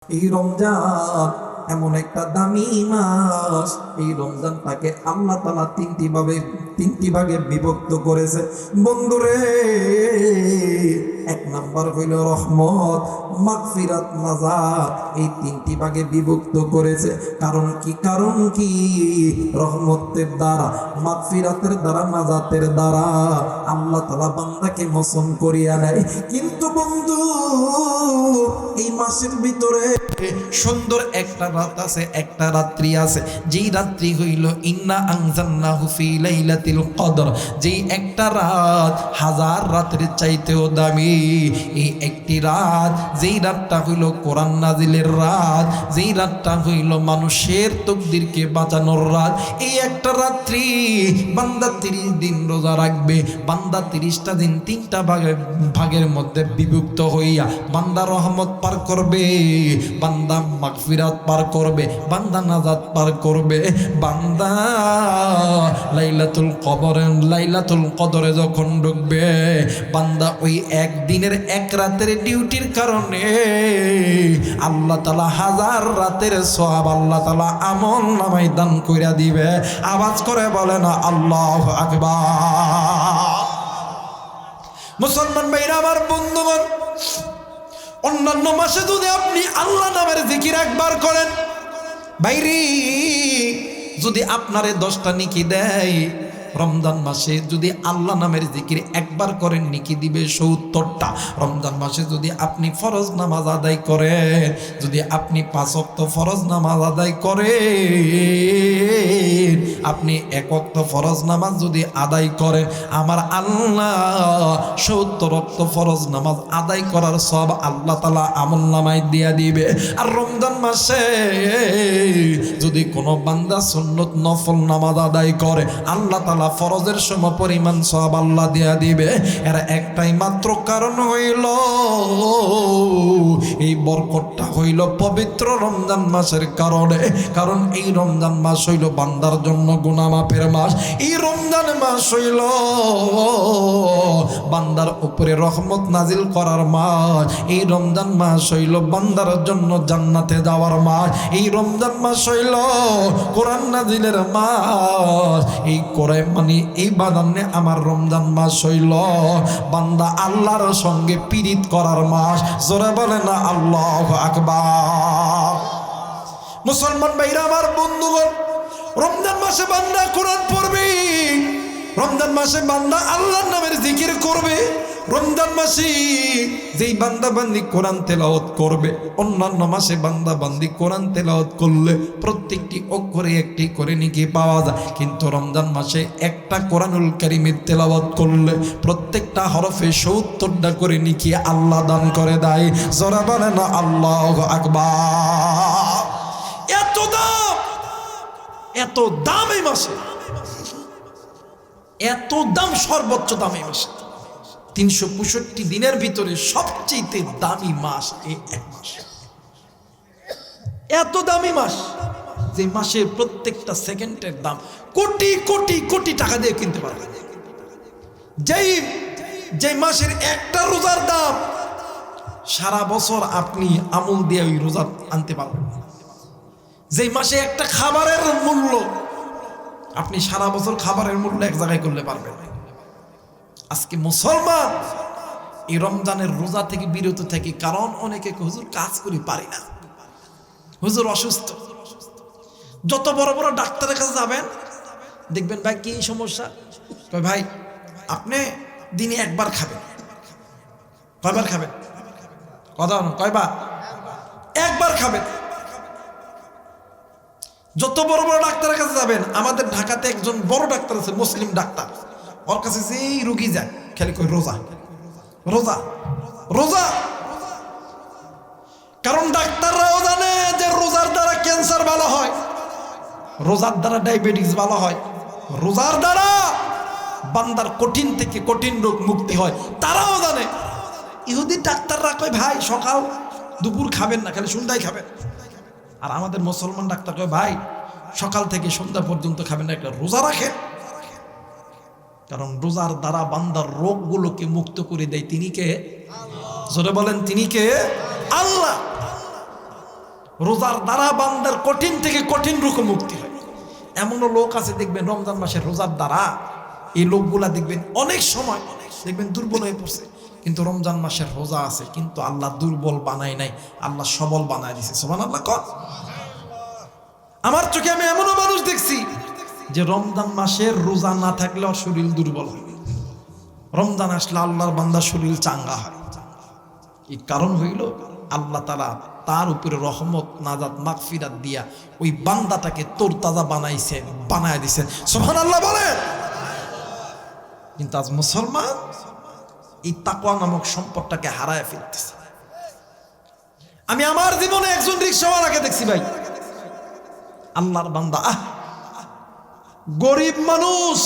এই রমজান এমন একটা দামি মাস। এই রমজানটাকে আল্লাহ তাআলা তিনটি ভাগে বিভক্ত করেছে। বন্ধুরে, এক নাম্বার হইল রহমত, মাগফিরাত, নাজাত। এই তিনটি ভাগে বিভক্ত করেছে। কারণ কি রহমতের দ্বারা, মাগফিরাতের দ্বারা, নাজাতের দ্বারা আল্লাহ তাআলা বান্দাকে মোচন করিয়া নেয়। কিন্তু বন্ধু, এই মাসের ভিতরে সুন্দর একটা রাত আছে, একটা রাত্রি আছে, যেই রাত্রি হইল ইন্না আনজালনাহু ফি লাইলাতিল কদর। যেই একটা রাত হাজার রাতের চাইতেও দামি। এই একটি রাত, যেই রাতটা হইল কোরআন নাজিলের রাত, যেই রাতটা হইল মানুষের তকদিরকে বাঁচানোর রাত। এই একটা রাত্রি বান্দা 30 দিন রোজা রাখবে। বান্দা 30টা দিন 3টা ভাগের মধ্যে বিভক্ত হইয়া বান্দা রহমত পার করবে, বান্দা মাগফিরাত পার করবে, বান্দা নাজাত পার করবে। বান্দা লাইলাতুল কদরে যখন ঢুকবে, বান্দা ওই একদিনের এক রাতের ডিউটির কারণে আল্লাহ তাআলা হাজার রাতের সওয়াব আল্লাহ তাআলা আমল নামায় দান কইরা দিবে। আওয়াজ করে বলে না আল্লাহু আকবার। মুসলমান ভাইরা আমার, বন্ধুগণ, অন্যান্য মাসে যদি আপনি আল্লাহ নামের জিকির একবার করেন, বাইরে যদি আপনারে 10টা নেকি দেয়, রমজান মাসে যদি আল্লাহ নামের জিকির একবার করেন নেকি দিবে 70টা। রমজান মাসে যদি আপনি ফরজ নামাজ আদায় করেন, যদি আপনি 5 ওয়াক্ত ফরজ নামাজ আদায় করেন, আপনি 1 ওয়াক্ত ফরজ নামাজ যদি আদায় করেন, আমার আল্লাহ 70 ওয়াক্ত ফরজ নামাজ আদায় করার সব আল্লাহ তাআলা আমল নামায় দিয়া দিবে। আর রমজান মাসে যদি কোনো বান্দা সুন্নত নফল নামাজ আদায় করে, আল্লাহ তাআলা ফরজের সম পরিমাণ সওয়াব আল্লাহ দিয়া দিবে। এর একটাই মাত্র কারণ হইল, এই বরকতটা হইল পবিত্র রমজান মাসের কারণে। কারণ এই রমজান মাস হইল বান্দার জন্য গুনাহ মাফের মাস। এই রমজান মাস হইল বান্দার উপরে রহমত নাজিল করার মাস। এই রমজান মাস হইল বান্দার জন্য জান্নাতে যাওয়ার মাস। এই রমজান মাস হইল কোরআন নাজিলের মাস। এই কোরআন মানে এই বাদানে আমার রমজান মাস হইল বান্দা আল্লাহর সঙ্গে পীড়িত করার মাস। জোরে বলে না আল্লাহু আকবার। মুসলমান ভাইরা আমার, বন্ধুগণ, রমজান মাসে বান্দা কোরআন পড়বে, রমজান মাসে বান্দা আল্লাহর নামের জিকির করবে। রমজান মাসে যেই বান্দা বান্দি কোরআন তেলাওয়াত করবে, অন্যান্য মাসে বান্দা বান্দি কোরআন তেলাওয়াত করলে প্রত্যেকটি অক্ষরে একটি করে নেকি পাওয়া যায়। কিন্তু রমজান মাসে একটা কোরআনুল কারীমের তেলাওয়াত করলে প্রত্যেকটা হরফে 70টা করে নেকি আল্লাহ দান করে দেয়। জোরে বলে না আল্লাহু আকবার। এত দাম এই মাসে, এত দাম, সর্বোচ্চ দাম এই মাসে। 365 দিনের ভিতরে সবচেয়ে দামি মাস এই এক মাস। এত দামি মাস যে মাসের প্রত্যেকটা সেকেন্ডের দাম কোটি কোটি কোটি টাকা দিয়ে কিনতে পারবে। যেই মাসের একটা রোজার দাম সারা বছর আপনি আমল দিয়ে ওই রোজা আনতে পারবেন। যেই মাসে একটা খাবারের মূল্য আপনি সারা বছর খাবারের মূল্য এক জায়গায় করলে পারবেন। আজকে মুসলমান এই রমজানের রোজা থেকে বিরত থাকি, কারণ অনেকে হুজুর কাজ করি পারি না, হুজুর অসুস্থ। যত বড় বড় ডাক্তারের কাছে যাবেন, দেখবেন ভাই কি সমস্যা, কয় ভাই আপনি দিনে একবার খাবেন। কয়বার খাবেন? কথা কয়বার? একবার খাবেন। যত বড় বড় ডাক্তারের কাছে যাবেন, আমাদের ঢাকাতে একজন বড় ডাক্তার আছে, মুসলিম ডাক্তার, ওর কাছে যেই রুগী যায় খালি কই রোজা রোজা রোজা। কারণ ডাক্তাররাও জানে যে রোজার দ্বারা ক্যান্সার ভালো হয়, রোজার দ্বারা ডায়াবেটিস ভালো হয়, রোজার দ্বারা বান্দার কঠিন থেকে কঠিন রোগ মুক্তি হয়, তারাও জানে। ইহুদি ডাক্তাররা কয় ভাই সকাল দুপুর খাবেন না, খালি সন্ধ্যায় খাবেন। আর আমাদের মুসলমান ডাক্তার কয় ভাই সকাল থেকে সন্ধ্যা পর্যন্ত খাবেন না, একটা রোজা রাখেন। কারণ রোজার দ্বারা বান্দার রোগগুলোকে মুক্ত করে দেয় তিনি কে? জোরে বলেন তিনি কে? আল্লাহ। রোজার দ্বারা বান্দার কঠিন থেকে কঠিন রকম মুক্তি হয়। এমনও লোক আছে দেখবেন রমজান মাসের রোজার দ্বারা, এই লোকগুলা দেখবেন অনেক সময় দেখবেন দুর্বল হয়ে পড়ছে, কিন্তু রমজান মাসের রোজা আছে, কিন্তু আল্লাহ দুর্বল বানায় নাই, আল্লাহ সবল বানায় দিছে। সুবহানাল্লাহ কর। আমার চোখে আমি এমনও মানুষ দেখছি যে রমজান মাসের রোজা না থাকলে ওর শরীর দুর্বল হয়, রমজান আসলে আল্লাহর বান্দার শরীর চাঙ্গা হয়। এই কারণ হইল আল্লাহ তাআলা তার উপরে রহমত, নাজাত, মাগফিরাত দিয়া ওই বান্দাটাকে তরতাজা বানাইছেন, বানায় দিছেন। সুবহানাল্লাহ বলেন। কিন্তু আজ মুসলমান এই তাকওয়া নামক সম্পদটাকে হারায় ফেলতেছে। আমি আমার জীবনে একজন রিকশাওয়ালাকে দেখছি ভাই, আল্লাহর বান্দা, গরিব মানুষ,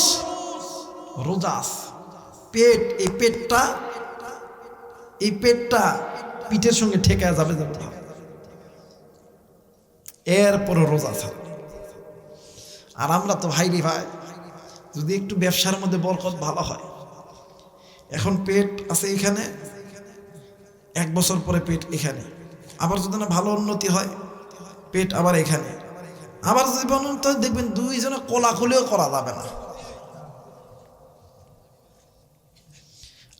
রোজা, পেট, এই পেটটা পিঠের সঙ্গে ঠেকা যাবে, এরপরে রোজা থাকে। আর আমরা তো ভাইরি ভাই, যদি একটু ব্যবসার মধ্যে বরকত ভালো হয়, এখন পেট আছে এখানে, 1 বছর পরে পেট এখানে, আবার যদি না ভালো উন্নতি হয় পেট আবার এখানে, আবার যদি তো দেখবেন 2 জনে কোলাকুলিও করা যাবে না।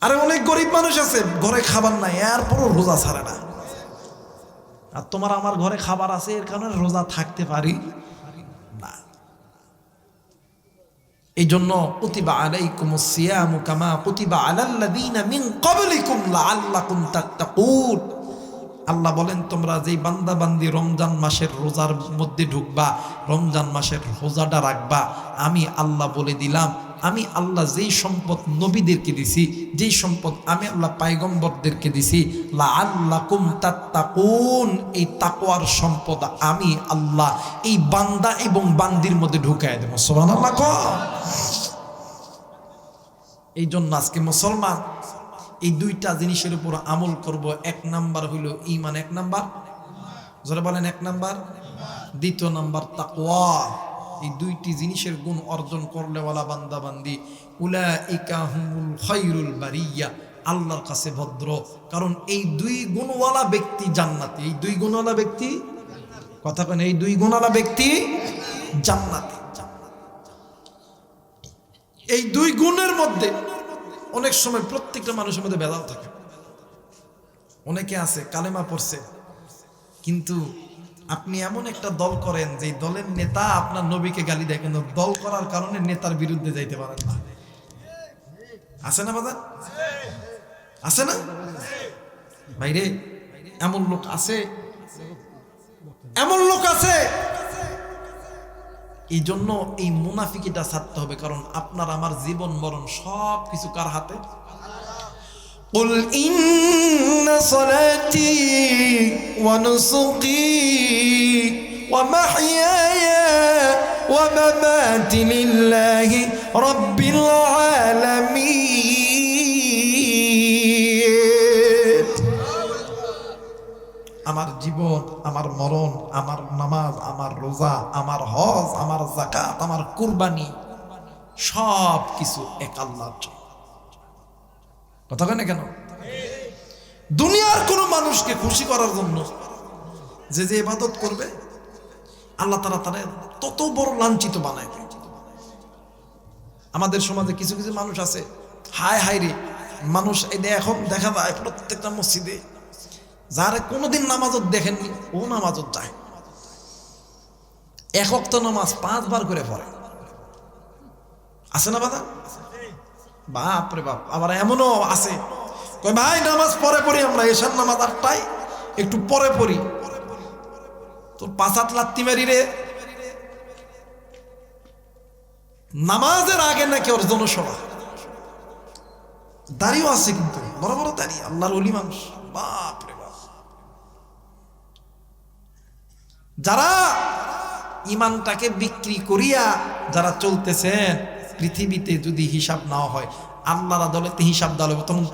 আরে অনেক গরিব মানুষ আছে ঘরে খাবার নাই, এরপরও রোজা ছাড়ে না। আর তোমার আমার ঘরে খাবার আছে, এর কারণে রোজা থাকতে পারি না। এই জন্য কুতিবা আলাইকুমুস সিয়ামু কামা কুতিবা আলাল্লাযীনা মিন ক্বাবলিকুম লাআল্লাকুম তাত্তাকুন। আল্লাহ বলেন, তোমরা যেই বান্দা বান্দি রমজান মাসের রোজার মধ্যে ঢুকবা, রমজান মাসের রোজাটা রাখবা, আমি আল্লাহ বলে দিলাম, আমি আল্লাহ যেই সম্পদ নবীদেরকে দিছি, যেই সম্পদ আমি আল্লাহ পয়গম্বরদেরকে দিছি, লাআল্লাকুম তাত্তাকুন, এই তাকওয়ার সম্পদ আমি আল্লাহ এই বান্দা এবং বান্দির মধ্যে ঢুকায় দেব। সুবহানাল্লাহ। এই জন্য আজকে মুসলমান এই 2টা জিনিসের উপর আমল করব। 1 নাম্বার হইল ঈমান, 1 নাম্বার যারা বলেন 1 নাম্বার, 2 নাম্বার তাকওয়া। এই 2টি জিনিসের গুণ অর্জন করলে ওয়ালা বান্দা বান্দি উলাইকা হুমুল খায়রুল বারিয়া, আল্লাহর কাছে ভদ্র। কারণ এই 2 গুণওয়ালা ব্যক্তি জান্নাতি। এই 2 গুণওয়ালা ব্যক্তি, কথা কেন, এই 2 গুণওয়ালা ব্যক্তি জান্নাতি। এই 2 গুণের মধ্যে অনেক সময় প্রত্যেকটা মানুষের মধ্যে ভেদাল থাকে। অনেকে আছে কালেমা পড়ছে, কিন্তু আপনি এমন একটা দল করেন যে দলের নেতা আপনার নবীকে গালি দেয়, কিন্তু দল করার কারণে নেতার বিরুদ্ধে যাইতে পারেন না। আছে না বাজার? আছে না ভাইরে? এমন লোক আছে, এমন লোক আছে। এই জন্য এই মুনাফিকিটা ছাড়তে হবে, কারণ আপনার আমার জীবন মরণ সব কিছু কার হাতে? قل إن صلاتي ونسكي ومحياي ومماتي لله رب العالمين। আমার জীবন, আমার মরণ, আমার নামাজ, আমার রোজা, আমার হজ, আমার যাকাত, আমার কুরবানি, সব কিছু এক আল্লাহর জন্য। কথা কেন কেন? দুনিয়ার কোন মানুষকে খুশি করার জন্য যে যে ইবাদত করবে, আল্লাহ তাআলা তারে তত বড় লাঞ্ছিত বানায়। আমাদের সমাজে কিছু কিছু মানুষ আছে, হায় হায় রে, মানুষ এটা এখন দেখা যায় প্রত্যেকটা মসজিদে, যারা কোনোদিন নামাজত দেখেননি ও নামাজত যায়, 1 ওয়াক্ত নামাজ 5 বার করে পড়ে। আছে না বাবা? বাপ রে বাপ। আবার এমনও আছে, কই ভাই নামাজ পরে পড়ি আমরা, এশার নামাজ 8টায়, একটু পরে পড়ি। তোর 5 হাত লাত্তি মারি রে। নামাজের আগে নাকি ওর জনসভা, দাড়িও আছে, কিন্তু বড় বড় দাড়ি, আল্লাহর ওলি মানুষ। বাপ রে বাপ। যারা ইমানটাকে বিক্রি করিয়া যারা চলতেছেন, পৃথিবীতে যদি হিসাব না হয়, আল্লাহর আদালতে হিসাব দেওয়া হবে, তখন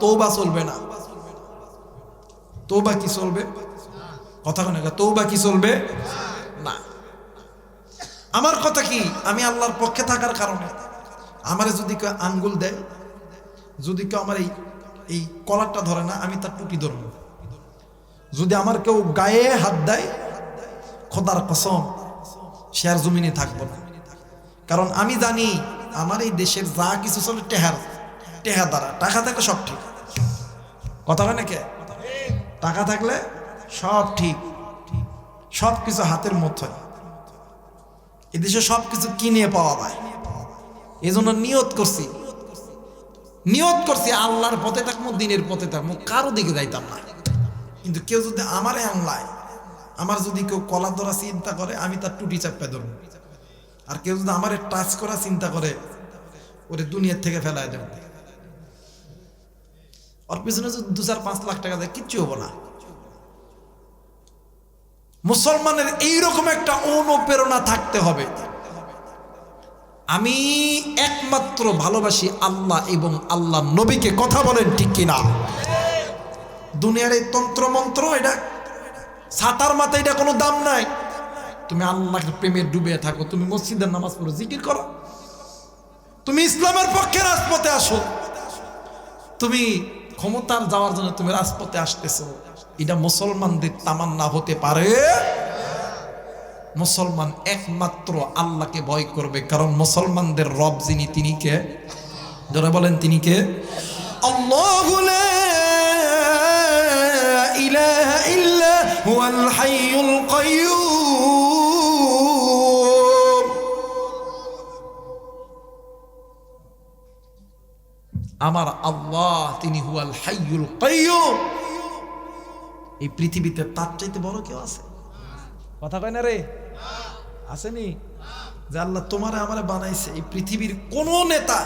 তওবা চলবে না। তওবা কি চলবে? কথা কোন, তওবা কি চলবে না। আমার কথা কি, আমি আল্লাহর পক্ষে থাকার কারণে আমারে যদি কেউ আঙ্গুল দেয়, যদি কেউ আমার এই কলারটা ধরে না, আমি তার টুপি ধরবো। যদি আমার কেউ গায়ে হাত দেয়, খোদার কসম সে আর জমিনে থাকবো না। কারণ আমি জানি আমার এই দেশের যা কিছু চলে টেহা দ্বারা। টাকা থাকলে সব ঠিক, কথা হয় নাকি? টাকা থাকলে সব ঠিক, সব কিছু হাতের মধ্যে। এদেশে সব কিছু কিনে পাওয়া যায়। এই জন্য নিয়ত করছি আল্লাহর পথে থাকবো, দিনের পথে থাকবো, কারো দিকে যাইতাম না। কিন্তু কেউ যদি আমারে আংলায়, আমার যদি কেউ কলার ধরা চিন্তা করে, আমি তার টুটি চাপে ধরবো। আর কেউ যদি আমারে টাচ করা চিন্তা করে, ওরে দুনিয়ার থেকে ফেলায় দেব। ওর পিছনে যদি 2-4-5 লাখ টাকা দেয়, কিচ্ছু হবো না। মুসলমানের এইরকম একটা অনুপ্রেরণা থাকতে হবে, আমি একমাত্র ভালোবাসি আল্লাহ এবং আল্লাহ নবীকে। কথা বলেন ঠিক কিনা? দুনিয়ার এই তন্ত্র মন্ত্র, এটা ছাতার মাথায়, এটা কোনো দাম নাই। তুমি আল্লাহকে প্রেমে ডুবে থাকো, তুমি মসজিদের নামাজ পড়ো, জিকির করো, তুমি ইসলামের পক্ষে রাজপথে আসো। তুমি ক্ষমতার যাওয়ার জন্য তুমি রাজপথে আসতেছো, এটা মুসলমানদের তামান্না হতে পারে? মুসলমান একমাত্র আল্লাহকে ভয় করবে, কারণ মুসলমানদের রব যিনি, তিনি কে? যারা বলেন তিনি কে? আল্লাহু লা ইলাহা ইল্লা হুয়াল হাইয়ুল কাইয়্যুম। আমার আল্লাহ তিনি হুয়াল হাইয়ুল কাইয়্যুম। এই পৃথিবীতে তার চাইতে বড় কেউ আছে? কথা কয় না রে? আসেনি? যে আল্লাহ তোমারে আমারে বানাইছে, এই পৃথিবীর কোন নেতা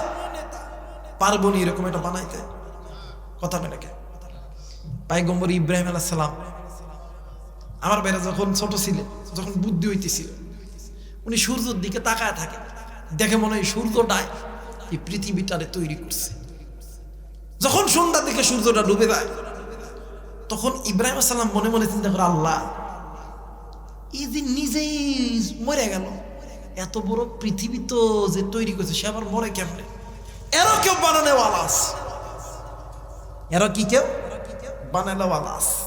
পারবো নি এরকম এটা বানাইতে। কথা কয় না কে? পয়গম্বর ইব্রাহিম আলাইহিস সালাম, আমার বেটা যখন ছোট ছিল, যখন বুদ্ধি হইতেছিল, উনি সূর্যের দিকে তাকায় থাকে, দেখে মনে হয় সূর্যটাই এই পৃথিবীটারে তৈরি করছে। যখন সন্ধ্যার দিকে সূর্যটা ডুবে যায়, তখন ইব্রাহিম আলাইহিস সালাম মনে মনে চিন্তা করে, আল্লাহ এই যে নিজেই মরে গেল, এত বড় পৃথিবী তো যে তৈরি করছে, সে আবার মরে কেমনে? এরও কেউ বানানেওয়ালা আছে, এরও কি কেউ বানানেওয়ালা আছে।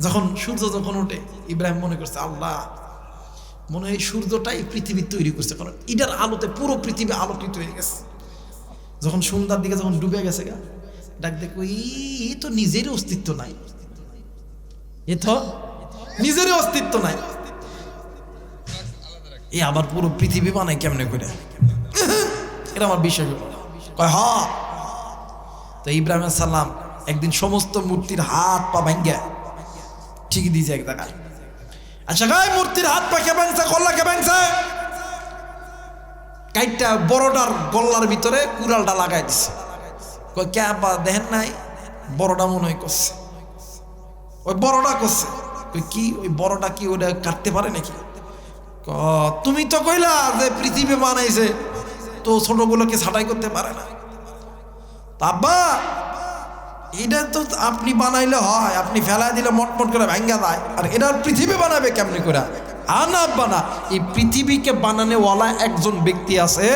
যখন সূর্য যখন ওঠে, ইব্রাহিম মনে করছে, আল্লাহ মনে হয় সূর্যটাই পৃথিবী তৈরি করছে, কারণ এটার আলোতে পুরো পৃথিবী আলোকিত হয়ে গেছে। যখন সন্ধ্যার দিকে যখন ডুবে গেছে গা, ডাক দেখো এই তো নিজেরই অস্তিত্ব নাই, এ তো নিজেরই অস্তিত্ব নাই, এ আবার পুরো পৃথিবী বানায় কেমনে করে? এটা আমার বিশ্বাস হলো না। কয় হ্যাঁ। তো ইব্রাহিম আলাইহিস সালাম একদিন সমস্ত মূর্তির হাত পা ভাঙ্গে ঠিকই দিয়েছে এক জায়গায়। আচ্ছা গায়ে মূর্তির হাত পা কে ভাঙছে, গল্লা কে ভাঙছে? কাইটটা বড়টার গল্লার ভিতরে কুড়ালটা লাগাই দিছে। কয় কে আব্বা দেখেন নাই? বড়টা মনে হয় করছে। ওই বড়টা করছে। কি ওই বড়টা কি ওটা কাটতে পারে নাকি? তুমি তো কইলা যে পৃথিবী বানাইছে, তো ছোটগুলোকে ছাঁটাই করতে পারে না। আব্বা এটা তো আপনি বানাইলে হয়, আপনি ফেলাই দিলে মটমট করে ভাঙ্গা যায়, আর এটা পৃথিবী বানাবে কেমনি করে? আনা আব্বা না, এই পৃথিবীকে বানানোওয়ালা একজন ব্যক্তি আছে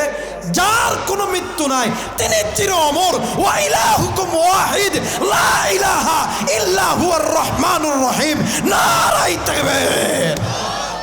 যার কোনো মৃত্যু নাই, তিনি চির অমর। ওয়া ইলাহুকুম ওয়াহিদ লা ইলাহা ইল্লা হুয়ার রহমানুর রহিম। নারায়ে তাকবীর।